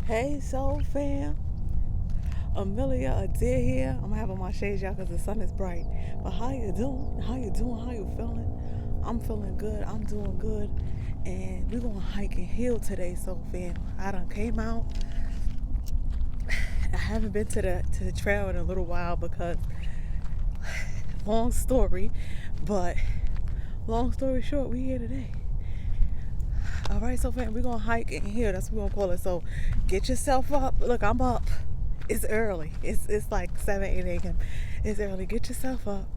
Hey, soul fam. Amelia Adair here. I'm having my shades y'all because the sun is bright. But how you doing? How you doing? How you feeling? I'm feeling good. I'm doing good. And we're going to hike and heal today, soul fam. I done came out. I haven't been to the trail in a little while because long story. But long story short, we here today. All right, so fam, we're going to hike and heal. That's what we're going to call it. So get yourself up. Look, I'm up. It's early. It's like 7, 8 a.m. It's early. Get yourself up.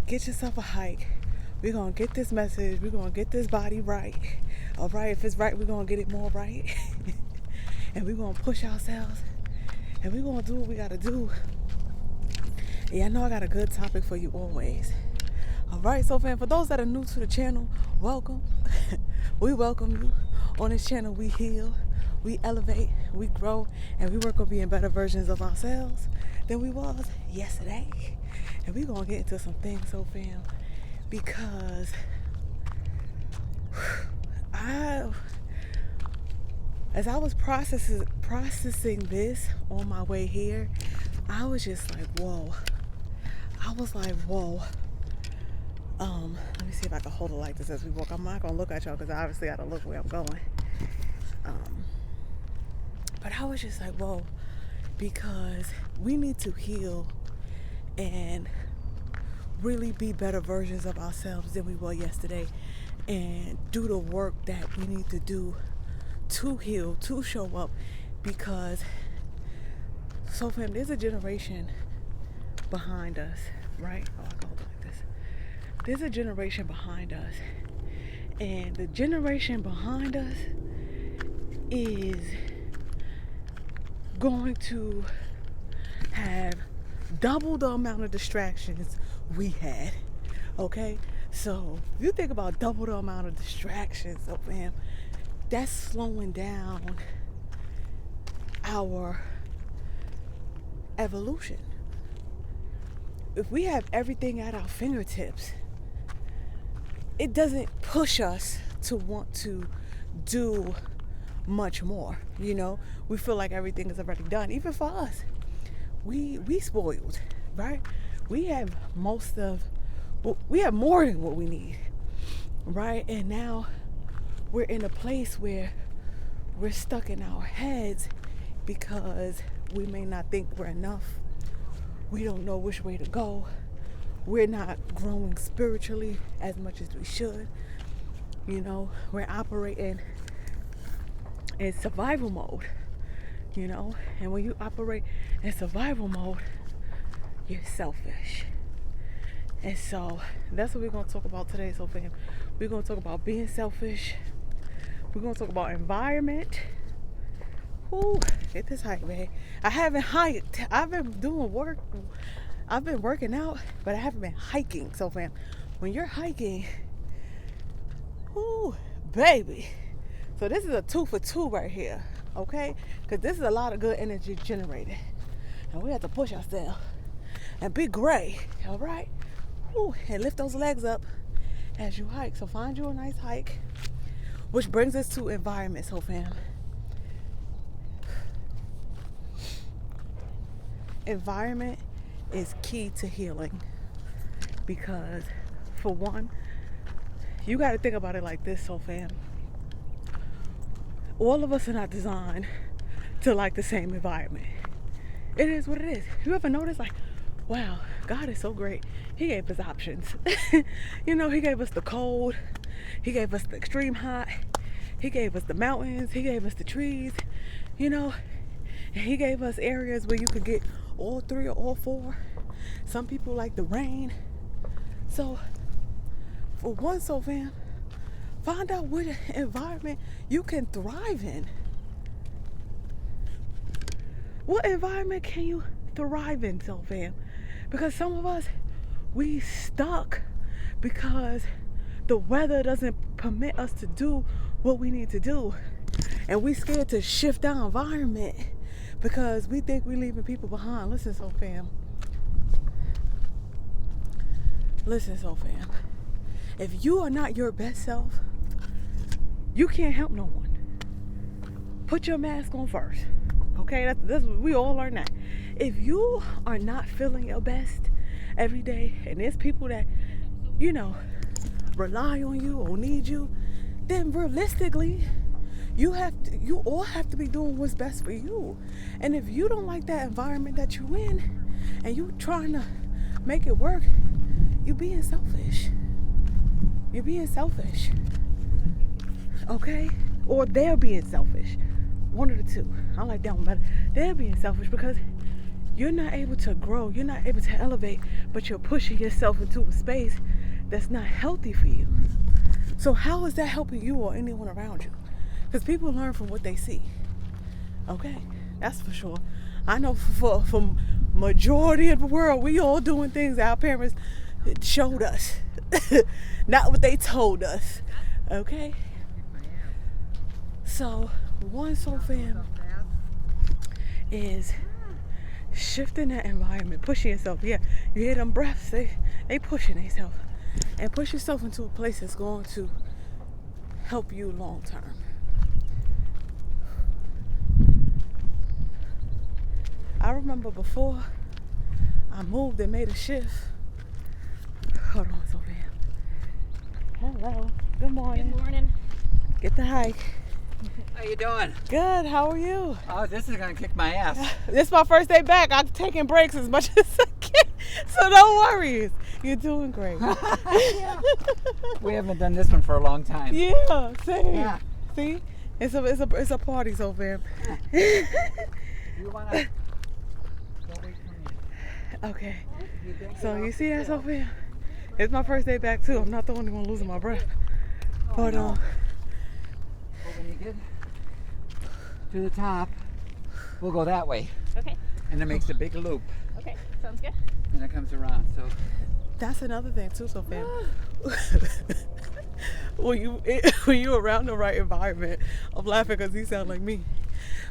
Get yourself a hike. We're going to get this message. We're going to get this body right. All right, if it's right, we're going to get it more right. And we're going to push ourselves. And we're going to do what we got to do. Yeah, I know I got a good topic for you always. All right, so fam, for those that are new to the channel, welcome. We welcome you. On this channel, we heal, we elevate, we grow, and we work on being better versions of ourselves than we was yesterday. And we're going to get into some things, so fam, because as I was processing this on my way here, I was just like, whoa. I was like, whoa. Let me see if I can hold it like this as we walk. I'm not gonna look at y'all because I obviously gotta look where I'm going. But I was just like, whoa, because we need to heal and really be better versions of ourselves than we were yesterday, and do the work that we need to do to heal, to show up. Because, so fam, there's a generation behind us, right? Oh, I can hold it like this. There's a generation behind us, and the generation behind us is going to have double the amount of distractions we had. Okay, so if you think about double the amount of distractions, so fam, that's slowing down our evolution. If we have everything at our fingertips, it doesn't push us to want to do much more. You know, we feel like everything is already done. Even for us, we spoiled, right? We have more than what we need, right? And now we're in a place where we're stuck in our heads because we may not think we're enough. We don't know which way to go. We're not growing spiritually as much as we should. You know, we're operating in survival mode, you know, and when you operate in survival mode, you're selfish. And so that's what we're going to talk about today. So fam, we're going to talk about being selfish. We're going to talk about environment. Ooh, get this hike, man. I haven't hiked. I've been doing work. I've been working out, but I haven't been hiking. So fam, when you're hiking, ooh, baby. So this is a 2 for 2 right here, okay? Because this is a lot of good energy generated. And we have to push ourselves and be gray, all right? Ooh, and lift those legs up as you hike. So find you a nice hike, which brings us to environment, so fam. Environment is key to healing, because for one, you got to think about it like this, so fam. All of us are not designed to like the same environment. It is what it is. You ever notice, like, wow, God is so great. He gave us options. You know, he gave us the cold. He gave us the extreme hot. He gave us the mountains. He gave us the trees, you know. And he gave us areas where you could get all 3 or all 4. Some people like the rain. So, for one, so fam, find out what environment you can thrive in. What environment can you thrive in, so fam? Because some of us, we stuck because the weather doesn't permit us to do what we need to do. And we scared to shift our environment because we think we're leaving people behind. Listen, so fam. If you are not your best self, you can't help no one. Put your mask on first. Okay, that's we all learn that. If you are not feeling your best every day, and there's people that, you know, rely on you or need you, then realistically, you all have to be doing what's best for you. And if you don't like that environment that you're in, and you trying to make it work, you're being selfish. You're being selfish. Okay? Or they're being selfish. One of the two. I like that one better. They're being selfish because you're not able to grow. You're not able to elevate, but you're pushing yourself into a space that's not healthy for you. So how is that helping you or anyone around you? Because people learn from what they see. Okay? That's for sure. I know for majority of the world, we all doing things that our parents showed us. Not what they told us. Okay? So, one soul fam is shifting that environment, pushing yourself. Yeah, you hear them breaths, they pushing themselves. And push yourself into a place that's going to help you long term. I remember before I moved and made a shift. Hold on, Sophia. Hello. Good morning. Good morning. Get the hike. How you doing? Good. How are you? Oh, this is gonna kick my ass. This is my first day back. I'm taking breaks as much as I can, so don't worry. You're doing great. Yeah. We haven't done this one for a long time. Yeah. Same. Yeah. See, it's a party, Sophia. You wanna? Don't wait for me. Okay. So you see that, Sophia? It's my first day back too. I'm not the only one losing my breath. But Well, when you get to the top, we'll go that way, Okay. and it makes a big loop, Okay. Sounds good. and it comes around. So that's another thing too, Sophia. when you around the right environment, I'm laughing because you sound like me.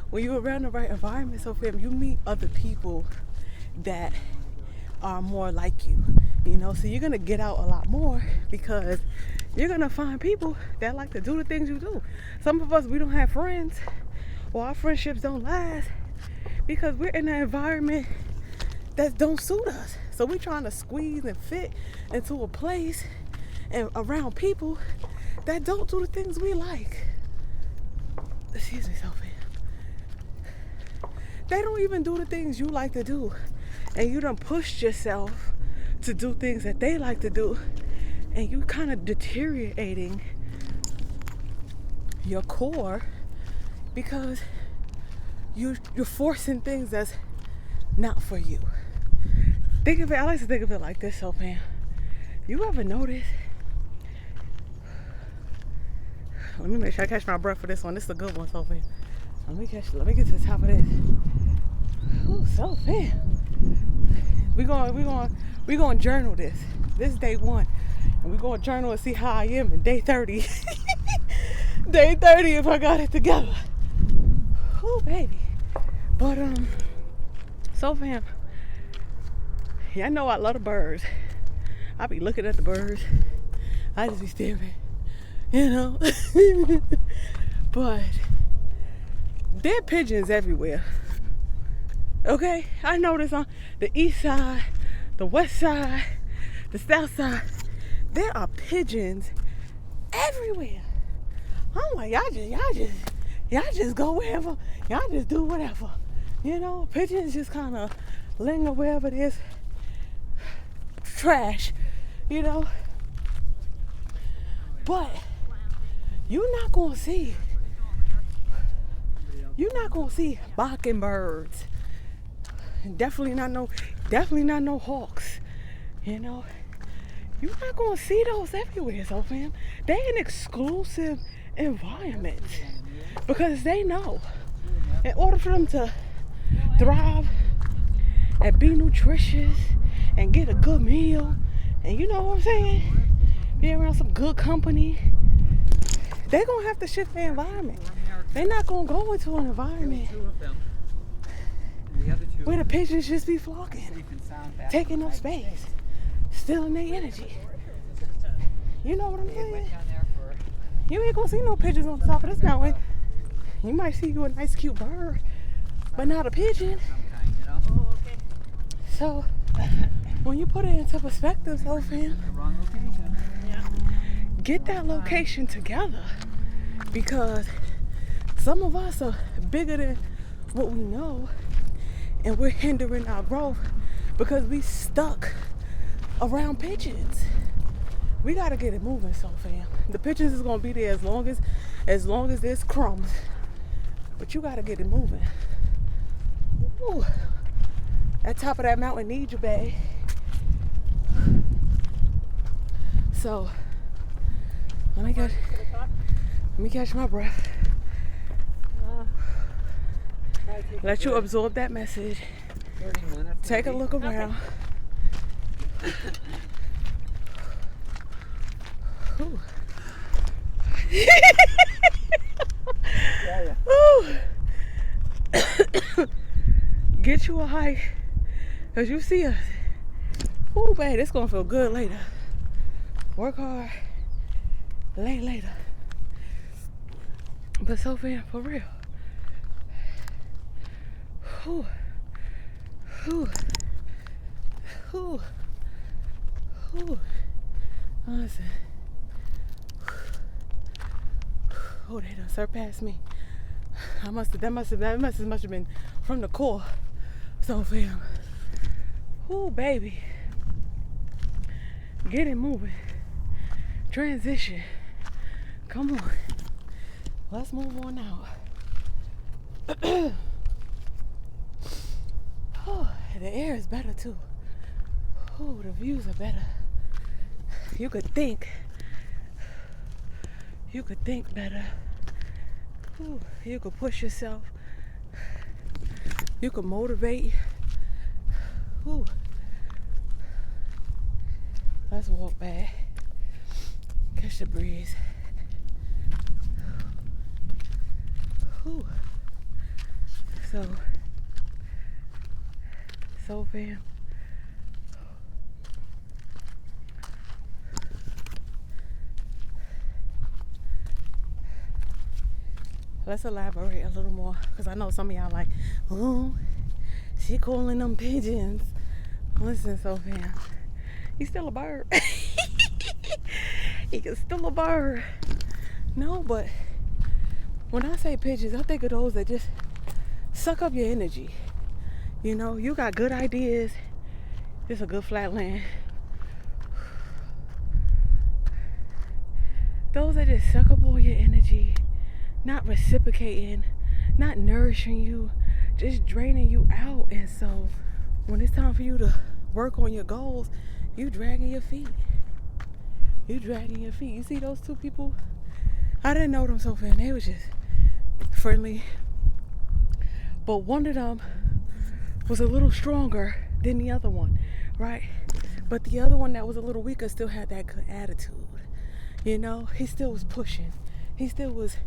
When you around the right environment, Sophia, you meet other people that are more like you. You know, so you're gonna get out a lot more because you're gonna find people that like to do the things you do. Some of us, we don't have friends, or our friendships don't last because we're in an environment that don't suit us. So we're trying to squeeze and fit into a place and around people that don't do the things we like. Excuse me, Sophie. They don't even do the things you like to do, and you done pushed yourself to do things that they like to do, and you kind of deteriorating your core because you're forcing things that's not for you. Think of it, I like to think of it like this, Sophia. You ever notice? Let me make sure I catch my breath for this one. This is a good one, Sophia. Let me get to the top of this. Ooh, Sophia. We gonna journal this. This is day 1. And we're gonna journal and see how I am in day 30. Day 30 if I got it together. Oh baby. But so fam, yeah, I know I love the birds. I be looking at the birds. I just be staring, you know. But there are pigeons everywhere. Okay? I notice on the east side, the west side, the south side, there are pigeons everywhere. I'm like, y'all just go wherever. Y'all just do whatever. You know, pigeons just kind of linger wherever there's trash, you know. But you're not gonna see mockingbirds. Definitely not no hawks. You know, you're not gonna see those everywhere, so fam. They an exclusive environment because they know in order for them to thrive and be nutritious and get a good meal, and you know what I'm saying, be around some good company, they're gonna have to shift their environment. They're not gonna go into an environment where the pigeons just be flocking, taking up space, stealing their energy. You know what I'm saying? You ain't gonna see no pigeons on top of this mountain. You might see you a nice cute bird, but not a pigeon. Some kind, you know? Oh, okay. So when you put it into perspective, so fam, The wrong location. Yeah. get that location together, because some of us are bigger than what we know, and we're hindering our growth because we stuck around pigeons. We gotta get it moving, so fam. The pigeons is gonna be there as long as there's crumbs, but you gotta get it moving. Ooh. That top of that mountain needs you, babe. So let me catch my breath. Let you absorb that message. 30 minutes. Take a maybe. look around. Ooh. Yeah. Ooh. Get you a hike, cause you see us. Ooh, babe, it's gonna feel good later. Work hard, lay later. But so fam, for real. Ooh. Ooh. Ooh. Ooh. Listen. Oh, they done surpassed me. That must have been from the core. So fam. Ooh, baby. Get it moving. Transition. Come on. Let's move on out. Oh, the air is better too. Oh, the views are better. You could think better. Ooh, you could push yourself. You could motivate. Ooh. Let's walk back. Catch the breeze. Ooh. So fam. Let's elaborate a little more, because I know some of y'all like, oh, she calling them pigeons. Listen, so fam, he's still a bird. He is still a bird. No, but when I say pigeons, I think of those that just suck up your energy. You know, you got good ideas. It's a good flat land. Those that just suck up all your energy, not reciprocating, not nourishing you, just draining you out. And so when it's time for you to work on your goals, you dragging your feet. You see those two people? I didn't know them so fast. They was just friendly. But one of them was a little stronger than the other one, right? But the other one that was a little weaker still had that good attitude. You know, he still was pushing. He still was,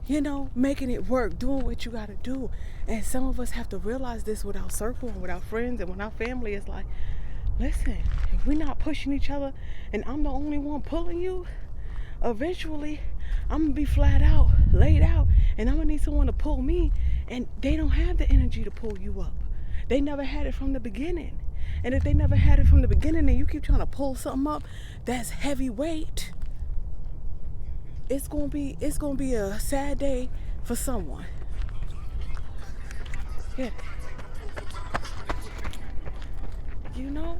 you know, making it work, doing what you gotta do. And some of us have to realize this with our circle and with our friends and with our family. It's like, listen, if we're not pushing each other and I'm the only one pulling you, eventually I'm gonna be flat out, laid out, and I'm gonna need someone to pull me, and they don't have the energy to pull you up. They never had it from the beginning. And if they never had it from the beginning and you keep trying to pull something up that's heavyweight, it's gonna be a sad day for someone. Yeah. You know?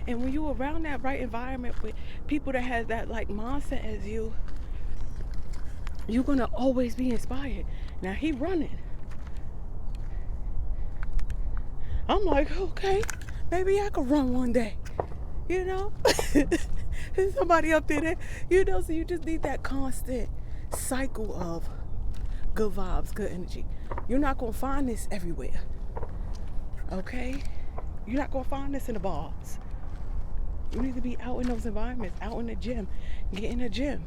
And when you're around that right environment with people that has that like mindset as you, you're gonna always be inspired. Now he running. I'm like, okay, maybe I could run one day. You know? There's somebody up there that, you know, so you just need that constant cycle of good vibes, good energy. You're not gonna find this everywhere. Okay? You're not gonna find this in the bars. You need to be out in those environments, out in the gym, get in the gym.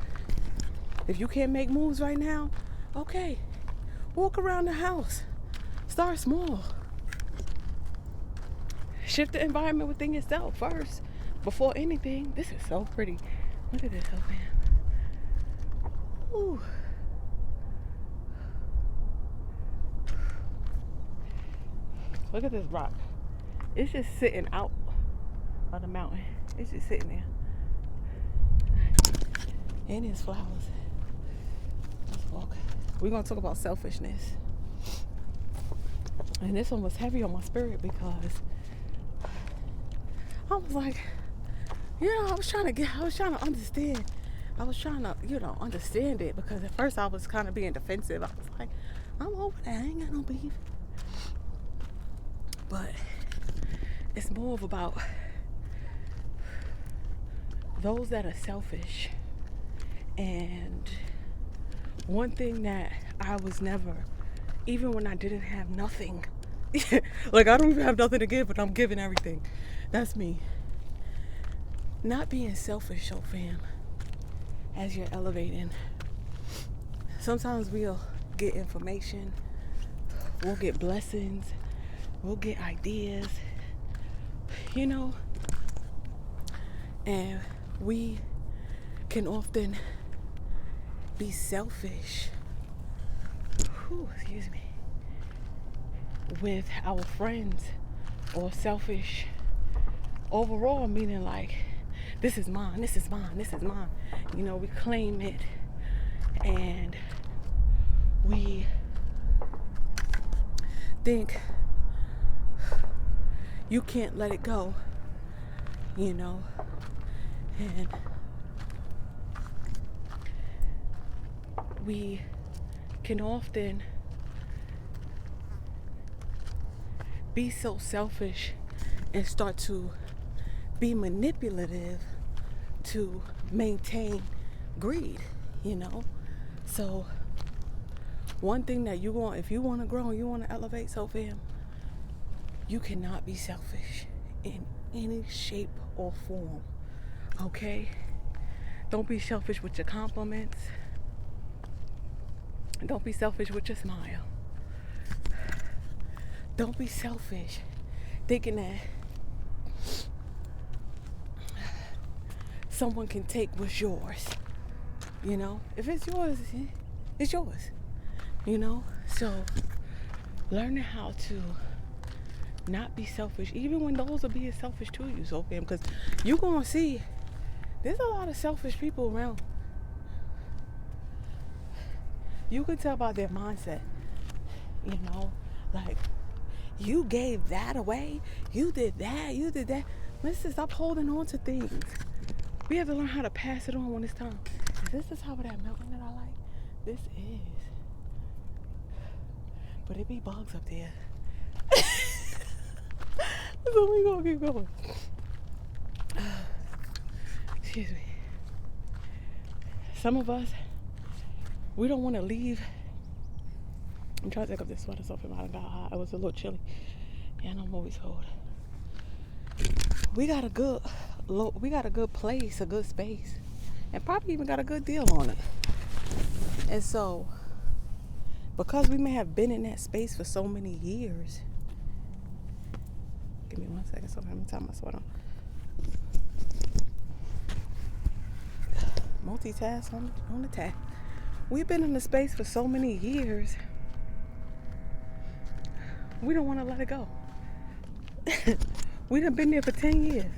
If you can't make moves right now, okay, walk around the house. Start small. Shift the environment within yourself first, before anything. This is so pretty. Look at this, oh man. Ooh. Look at this rock. It's just sitting out on the mountain. It's just sitting there. And there's flowers. Let's walk. We're going to talk about selfishness. And this one was heavy on my spirit because I was like, I was trying to understand. I was trying to, understand it, because at first I was kind of being defensive. I was like, I'm over that. I ain't got no beef. But it's more of about those that are selfish. And one thing that I was never, even when I didn't have nothing, like I don't even have nothing to give, but I'm giving everything. That's me. Not being selfish, so fam, as you're elevating. Sometimes we'll get information, we'll get blessings, we'll get ideas, and we can often be selfish, with our friends, or selfish overall, meaning like, this is mine, this is mine, this is mine. We claim it, and we think you can't let it go, and we can often be so selfish and start to be manipulative to maintain greed, So one thing that if you want to grow and you want to elevate, so fam, you cannot be selfish in any shape or form, okay? Don't be selfish with your compliments. Don't be selfish with your smile. Don't be selfish thinking that someone can take what's yours. If it's yours, it's yours. So learning how to not be selfish, even when those are being selfish to you, so fam, because you're gonna see there's a lot of selfish people around. You can tell by their mindset, like, you gave that away, you did that. Let's stop holding on to things. We have to learn how to pass it on when it's time. Is this the type of that milk that I like? This is. But it be bugs up there. So we gonna keep going. Excuse me. Some of us, we don't want to leave. I'm trying to take up this sweater so if it got hot. It was a little chilly. And I'm always cold. We got a good place, a good space, and probably even got a good deal on it. And so, because we may have been in that space for so many years, give me 1 second, so I'm tying my sweater on. Multitask on the tap. We've been in the space for so many years, we don't want to let it go. We done been there for 10 years.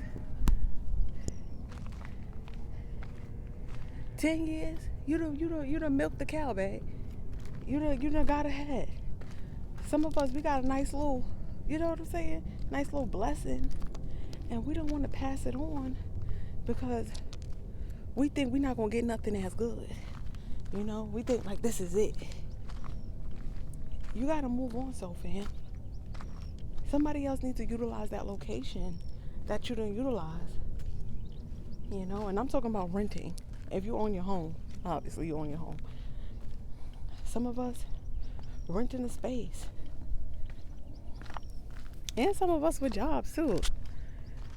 10 years? You done milked the cow, babe. You done got ahead. Some of us, we got a nice little, you know what I'm saying? Nice little blessing. And we don't want to pass it on because we think we're not going to get nothing as good. We think like this is it. You got to move on, so fam. Somebody else needs to utilize that location that you didn't utilize. And I'm talking about renting. If you own your home, obviously you own your home. Some of us renting a space. And some of us with jobs too.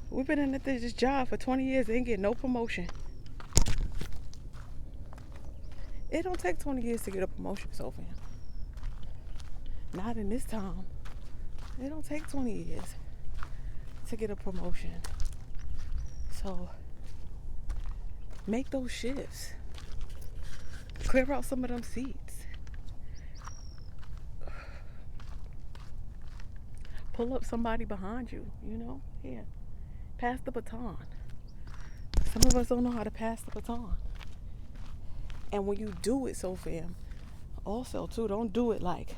We've been in this job for 20 years and ain't get no promotion. It don't take 20 years to get a promotion, so fam. Not in this time. It don't take 20 years to get a promotion. So make those shifts. Clear out some of them seats. pull up somebody behind you, you know? Here, pass the baton. Some of us don't know how to pass the baton. And when you do it, so fam, also too, don't do it like,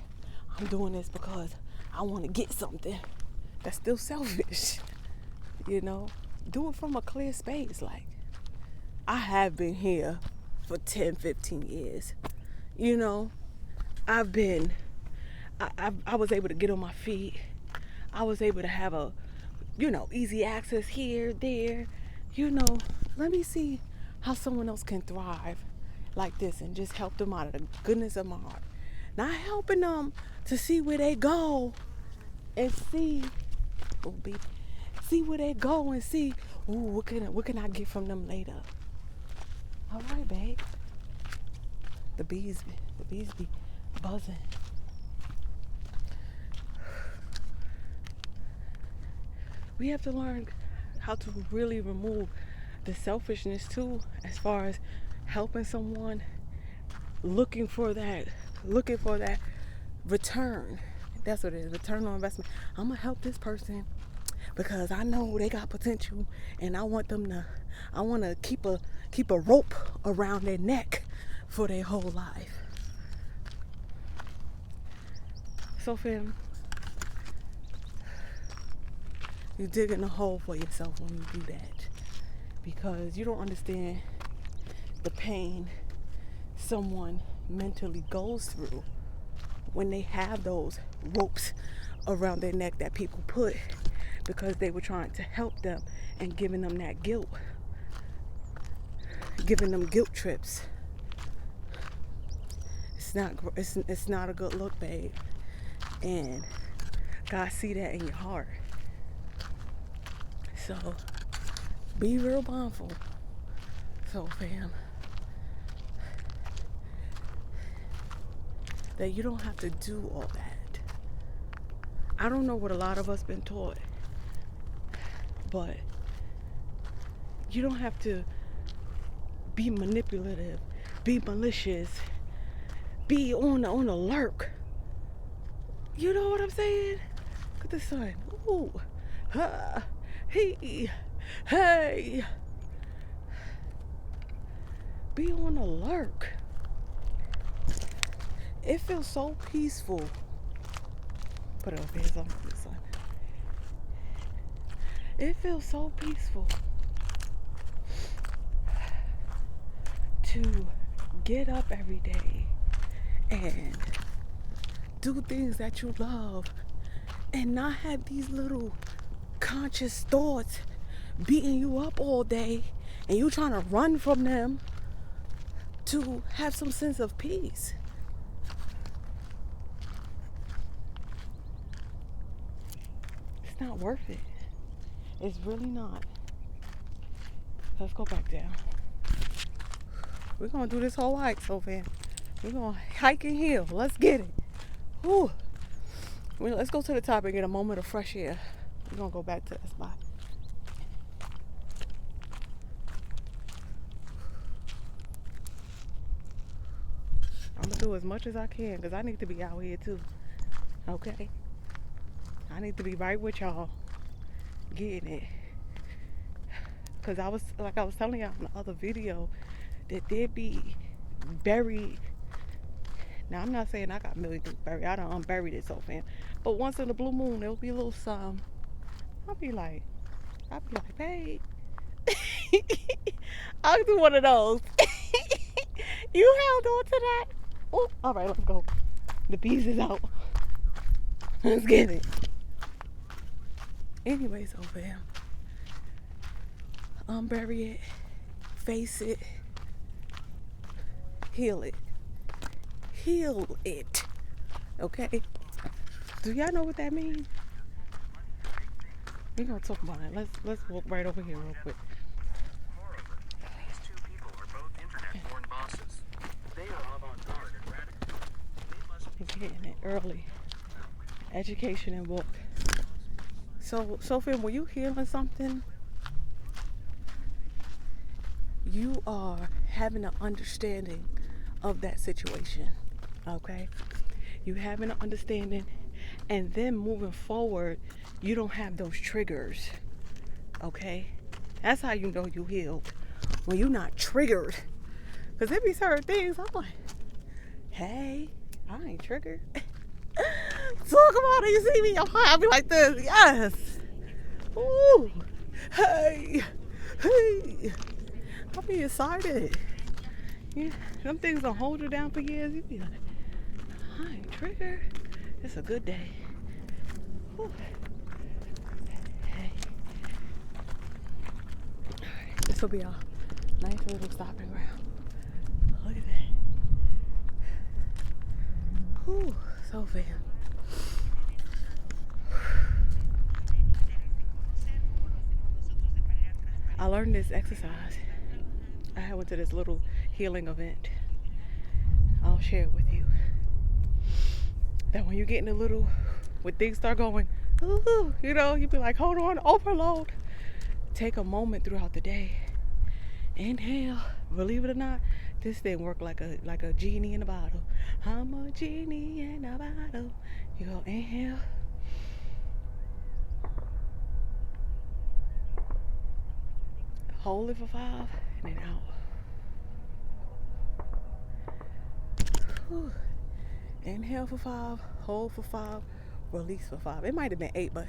I'm doing this because I want to get something. That's still selfish, you know? Do it from a clear space. Like, I have been here for 10, 15 years. You know, I was able to get on my feet. I was able to have a, easy access here, there. Let me see how someone else can thrive like this and just help them out of the goodness of my heart. Not helping them to see where they go and see, see where they go and see, what can I get from them later? All right, babe. The bees be buzzing. We have to learn how to really remove the selfishness too, as far as helping someone, looking for that return. That's what it is, return on investment. I'm gonna help this person because I know they got potential, and I want to keep a rope around their neck for their whole life. So fam, you're digging a hole for yourself when you do that, because you don't understand the pain someone mentally goes through when they have those ropes around their neck that people put because they were trying to help them and giving them that guilt, giving them guilt trips. It's not a good look, babe, and God see that in your heart. So be real mindful. So fam, that you don't have to do all that. I don't know what a lot of us been taught, but you don't have to be manipulative, be malicious, be on the lurk. You know what I'm saying? Look at the sun. Ooh, hey. Be on the lurk. It feels so peaceful. Put it over here, so the sun. It feels so peaceful to get up every day and do things that you love and not have these little conscious thoughts beating you up all day and you trying to run from them to have some sense of peace. It's not worth it. It's really not. Let's go back down. We're gonna do this whole hike, Sophie. We're gonna hike and heal. Let's get it. Whew. Let's go to the top and get a moment of fresh air. We're gonna go back to that spot. I'm gonna do as much as I can because I need to be out here too. Okay? I need to be right with y'all, getting it. Because I was telling y'all in the other video that there be buried. Now I'm not saying I got millions buried. I done unburied it, so fam. But once in a blue moon, there'll be a little some. I'll be like, hey. I'll do one of those. You held on to that. Oh, all right, let's go. The bees is out. Let's get it. Anyway, so fam, unbury it, face it, heal it. Okay? Do y'all know what that means? We're gonna talk about it. Let's walk right over here real quick. These two people are both internet-born bosses. They are avant-garde and radical. They must be Getting it early. Education and work. So, Sophie, when you healing something, you are having an understanding of that situation. Okay? You having an understanding And then moving forward, you don't have those triggers. Okay? That's how you know you healed. When you're not triggered. Because there be certain things I'm like, hey, I ain't triggered. Talk about it. You see me? I'll be like this. Yes. Ooh. Hey. Hey. I'll be excited. Yeah. Some things will hold you down for years. You be like, I ain't triggered. It's a good day. Whew. Hey. Alright. This will be a nice little stopping ground. Look at that. Whew. So fair. I learned this exercise. I went to this little healing event. I'll share it with you. That when you get in a little, when things start going, ooh, you know, you be like, hold on, overload. Take a moment throughout the day. Inhale. Believe it or not, this thing work like a genie in a bottle. I'm a genie in a bottle. You go inhale. Hold it for 5 and then out. Whew. Inhale for 5, hold for 5, release for 5. It might have been 8, but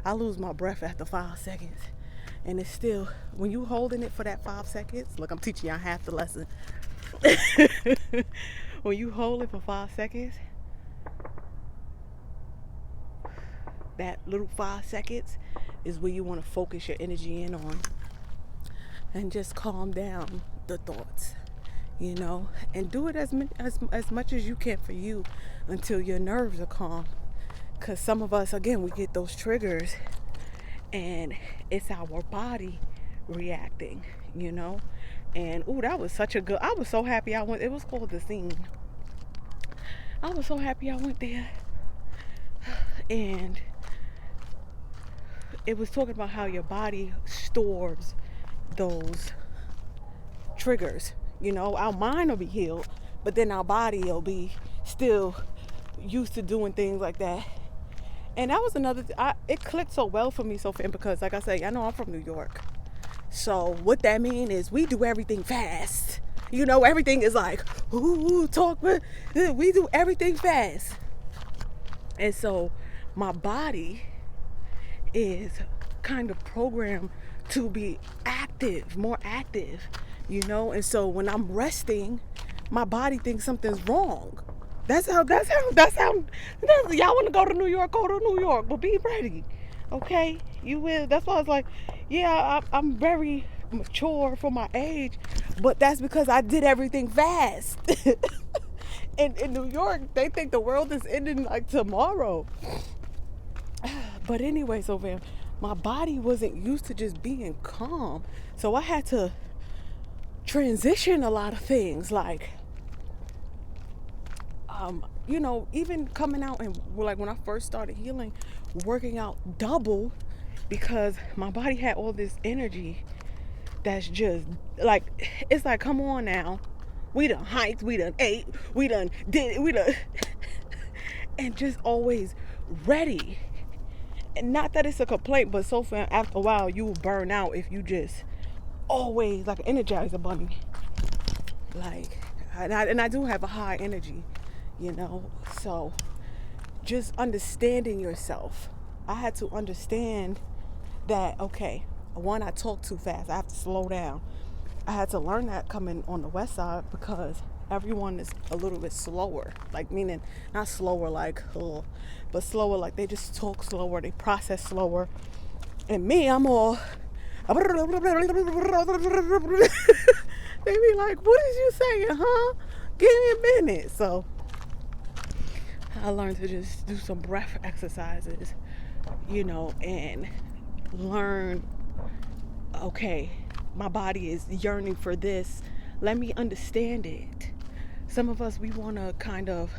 I lose my breath after 5 seconds. And it's still, when you holding it for that 5 seconds, look, I'm teaching y'all half the lesson. When you hold it for 5 seconds, that little 5 seconds is where you want to focus your energy in on. And just calm down the thoughts, you know, and do it as much as you can for you until your nerves are calm. Because some of us, again, we get those triggers and it's our body reacting, you know. And ooh, that was such a good, I was so happy I went. It was called The Scene. I was so happy I went there. And it was talking about how your body stores those triggers. You know, our mind will be healed, but then our body will be still used to doing things like that. And that was another, it clicked so well for me, Sophie, because like I say, I know I'm from New York. So what that means is we do everything fast. You know, everything is like, ooh, talk, we do everything fast. And so my body is kind of programmed to be active, more active, you know. And so when I'm resting, my body thinks something's wrong. That's how y'all want to go to New York, but be ready, okay? You will. That's why I was like, yeah, I'm very mature for my age, but that's because I did everything fast. In New York, they think the world is ending like tomorrow. But anyway, so fam, my body wasn't used to just being calm, so I had to transition a lot of things, like you know, even coming out and like when I first started healing, working out double because my body had all this energy that's just like, it's like, come on now, we done hiked, we done ate, we done did it, we done and just always ready. And not that it's a complaint, but so far after a while you will burn out if you just always like an Energizer bunny. Like, and I do have a high energy, you know. So just understanding yourself. I had to understand that, okay, one, I talk too fast. I have to slow down. I had to learn that coming on the west side because everyone is a little bit slower. Like, meaning not slower like, but slower like they just talk slower, they process slower. And me, I'm all they be like, what is you saying, huh? Give me a minute. So I learned to just do some breath exercises, you know, and learn, okay, my body is yearning for this. Let me understand it. Some of us, we want to kind of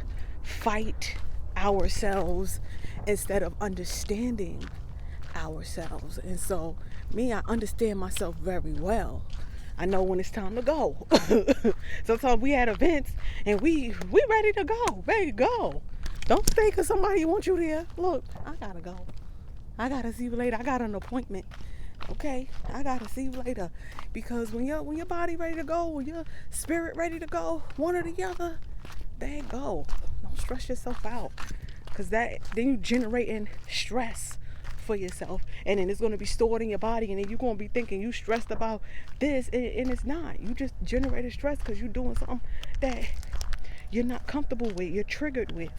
fight ourselves instead of understanding ourselves. And so me, I understand myself very well. I know when it's time to go. Sometimes we had events and we ready to go, Don't stay because somebody wants you there. Look, I gotta go. I gotta see you later. I got an appointment. Okay, I gotta see you later. Because when your body ready to go, when your spirit ready to go, one or the other, they go. Don't stress yourself out. Because then you generating stress for yourself, and then it's going to be stored in your body, and then you're going to be thinking you stressed about this, and it's not. You just generated stress because you're doing something that you're not comfortable with, you're triggered with.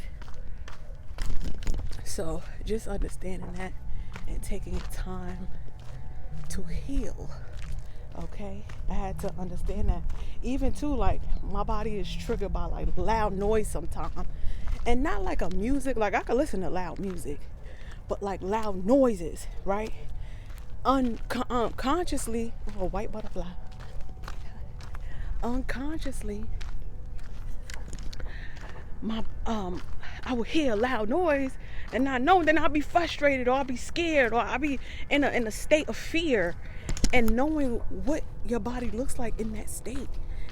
So just understanding that and taking your time to heal. Okay, I had to understand that. Even too, like, my body is triggered by like loud noise sometimes, and not like a music. Like, I can listen to loud music, but like loud noises, right? Unconsciously, oh, a white butterfly. Unconsciously, I would hear a loud noise and not know. Then I'll be frustrated, or I'll be scared, or I'll be in a state of fear. And knowing what your body looks like in that state,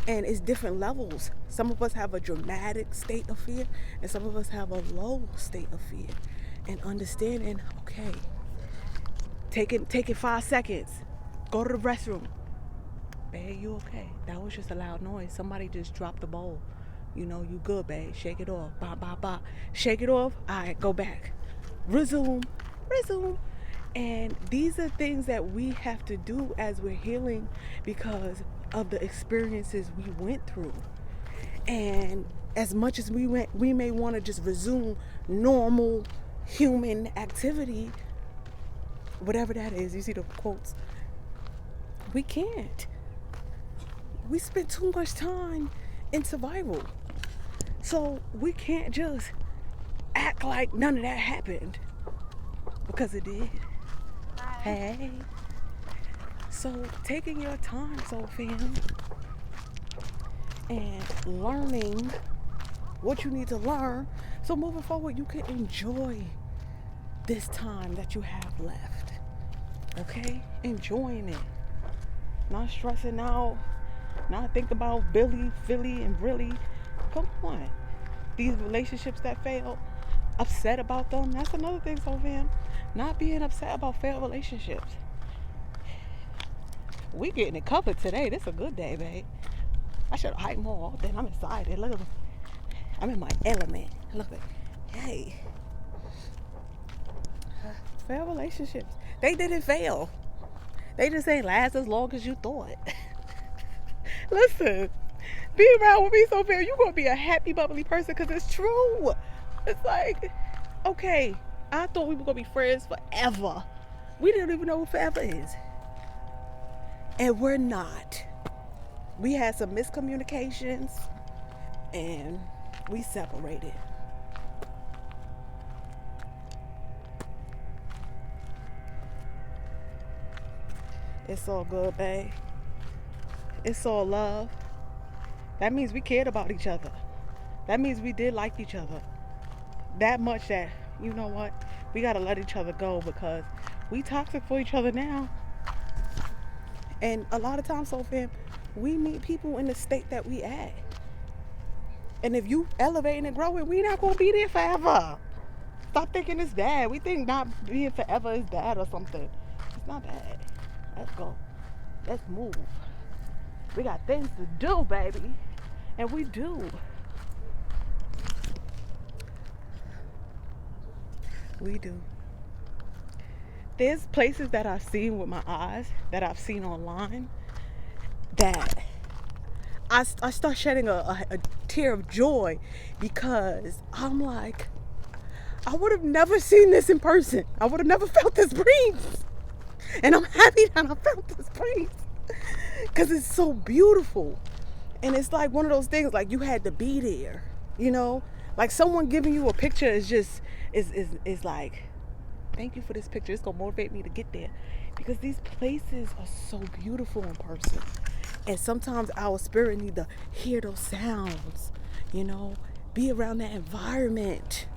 and it's different levels. Some of us have a dramatic state of fear, and some of us have a low state of fear. And understanding, okay, take it 5 seconds, go to the restroom. Babe, you okay? That was just a loud noise. Somebody just dropped the bowl. You know, you good, babe. Shake it off. Bop, bop, bop. Shake it off. All right, go back. Resume. And these are things that we have to do as we're healing because of the experiences we went through. And as much as we may want to just resume normal human activity, whatever that is, you see the quotes, we can't. We spent too much time in survival. So we can't just act like none of that happened, because it did. Hey. So taking your time, so fam, and learning what you need to learn, so moving forward you can enjoy this time that you have left. Okay? Enjoying it. Not stressing out, not think about Billy, Philly, and really. Come on. These relationships that fail, upset about them, that's another thing, so fam. Not being upset about failed relationships. We getting it covered today. This is a good day, babe. I should have hiked more. Then I'm excited. Look at me. I'm in my element. Look at, hey. Failed relationships. They didn't fail. They just ain't last as long as you thought. Listen, be around with me, so fair. You're going to be a happy, bubbly person, because it's true. It's like, okay, I thought we were going to be friends forever. We didn't even know what forever is. And we're not. We had some miscommunications, and we separated. It's all good, babe. It's all love. That means we cared about each other. That means we did like each other. That much that, you know what? We got to let each other go, because we toxic for each other now. And a lot of times, so fam, we meet people in the state that we at. And if you elevating and growing, we not going to be there forever. Stop thinking it's bad. We think not being forever is bad or something. It's not bad. Let's go. Let's move. We got things to do, baby. And we do. We do. There's places that I've seen with my eyes, that I've seen online, that I start shedding a tear of joy, because I'm like, I would have never seen this in person. I would have never felt this breeze. And I'm happy that I felt this breeze, because it's so beautiful. And it's like one of those things, like you had to be there, you know? Like someone giving you a picture is just, is like, thank you for this picture. It's going to motivate me to get there. Because these places are so beautiful in person. And sometimes our spirit need to hear those sounds, you know, be around that environment.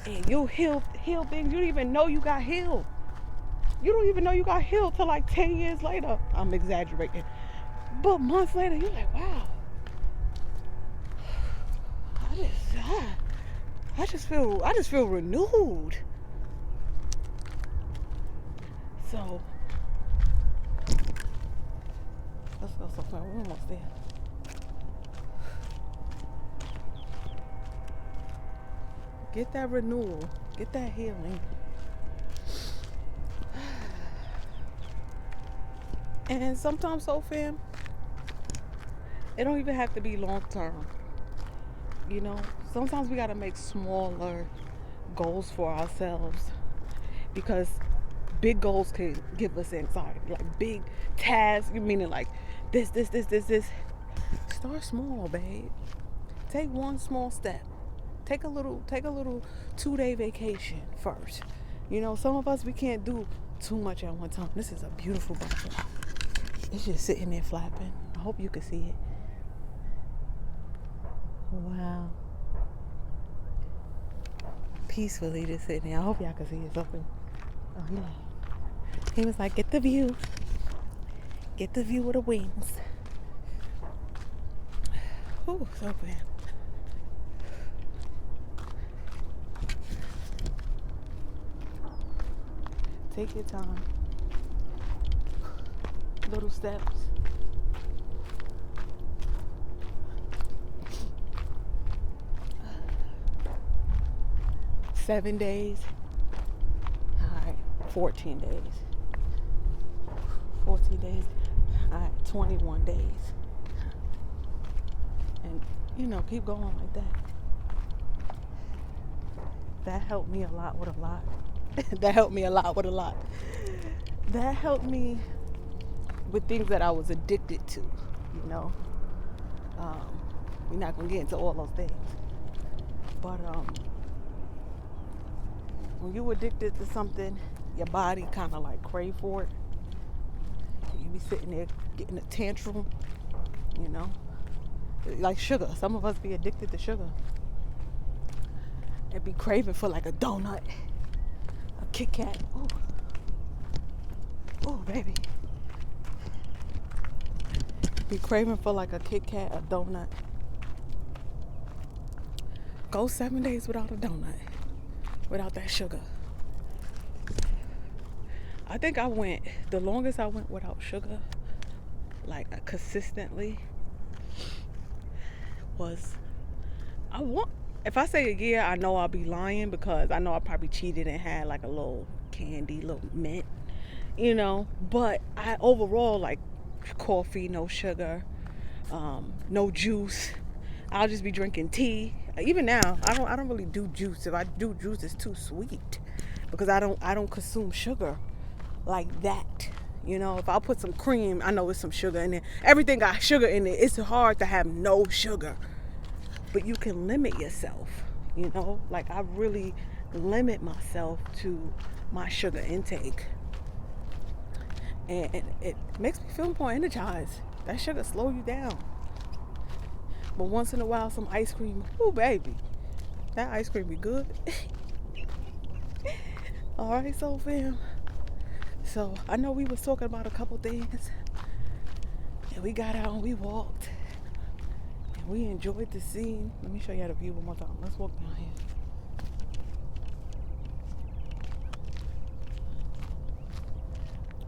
And you'll heal things you don't even know you got healed. You don't even know you got healed till like 10 years later. I'm exaggerating. But months later, you're like, wow. I just feel renewed. So let's go so far. We're almost there. Get that renewal. Get that healing. And sometimes, so fam, it don't even have to be long term. You know, sometimes we gotta make smaller goals for ourselves, because big goals can give us anxiety. Like big tasks, meaning like this. Start small, babe. Take one small step. Take a little 2-day vacation first. You know, some of us, we can't do too much at one time. This is a beautiful butterfly. It's just sitting there flapping. I hope you can see it. Wow. Peacefully just sitting there. I hope y'all can see it. Something. Oh, he was like, get the view. Get the view of the wings. Oh, so bad. Take your time. Little steps. Seven days. All right, 14 days. 14 days. All right, 21 days. And, you know, keep going like that. That helped me a lot with a lot. That helped me a lot with a lot. That helped me with things that I was addicted to, you know. We're not going to get into all those things. But when you're addicted to something, your body kind of like crave for it. You be sitting there getting a tantrum, you know. Like sugar. Some of us be addicted to sugar. And be craving for like a donut, a Kit Kat. Ooh. Ooh, baby. Be craving for like a Kit Kat, a donut. Go 7 days without a donut, without that sugar. I think the longest I went without sugar, like consistently, was, if I say a year, I know I'll be lying, because I know I probably cheated and had like a little candy, little mint, you know. But I overall, like, coffee, no sugar, no juice. I'll just be drinking tea. Even now, I don't really do juice. If I do juice, it's too sweet, because I don't consume sugar like that. You know, if I put some cream, I know it's some sugar in there. Everything got sugar in it. It's hard to have no sugar. But you can limit yourself, you know. Like, I really limit myself to my sugar intake. And it makes me feel more energized. That sugar slow you down. But once in a while, some ice cream. Ooh, baby. That ice cream be good. All right, so fam. So I know we was talking about a couple things. And we got out and we walked. And we enjoyed the scene. Let me show you the view one more time. Let's walk down here.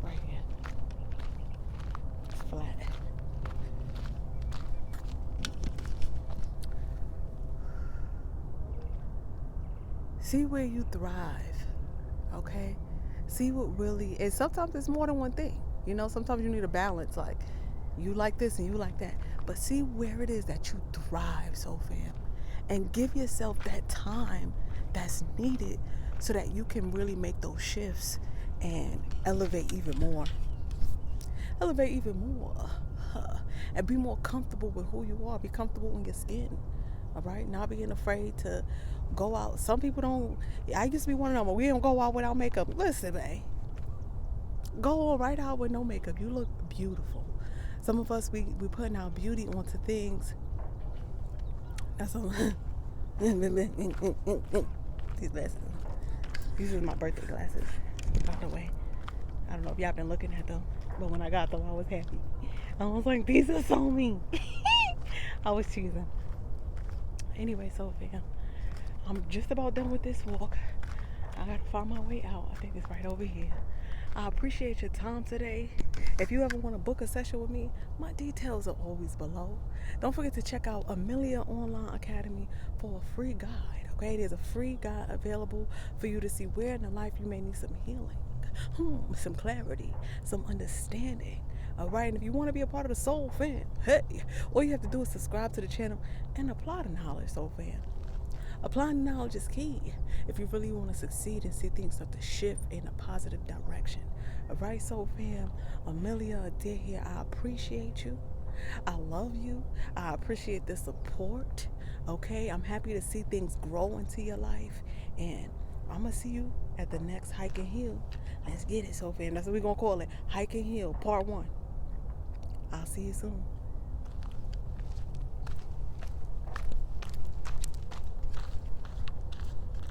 Right here. It's flat. See where you thrive, okay? See what really, and sometimes it's more than one thing. You know, sometimes you need a balance, like you like this and you like that. But see where it is that you thrive, so fam. And give yourself that time that's needed so that you can really make those shifts and elevate even more. Elevate even more. And be more comfortable with who you are. Be comfortable in your skin. All right? Not being afraid to go out. Some people don't. I used to be one of them, but we don't go out without makeup. Listen, man. Go right out with no makeup. You look beautiful. Some of us, we putting our beauty onto things. That's all. These glasses. These are my birthday glasses, by the way. I don't know if y'all been looking at them, but when I got them, I was happy. I was like, these are so mean. I was cheesing. Anyway, so fam, I'm just about done with this walk. I gotta find my way out. I think it's right over here. I appreciate your time today. If you ever want to book a session with me, my details are always below. Don't forget to check out Amelia Online Academy for a free guide. Okay, there's a free guide available for you to see where in the life you may need some healing, some clarity, some understanding. All right, and if you want to be a part of the Soul Fam, hey, all you have to do is subscribe to the channel and apply the knowledge, Soul Fam. Applying knowledge is key if you really want to succeed and see things start to shift in a positive direction. All right, Soul Fam, Amelia Adair here. I appreciate you. I love you. I appreciate the support. Okay, I'm happy to see things grow into your life, and I'm gonna see you at the next Hike and Heal. Let's get it, Soul Fam. That's what we're gonna call it, Hike and Heal Part 1. I'll see you soon.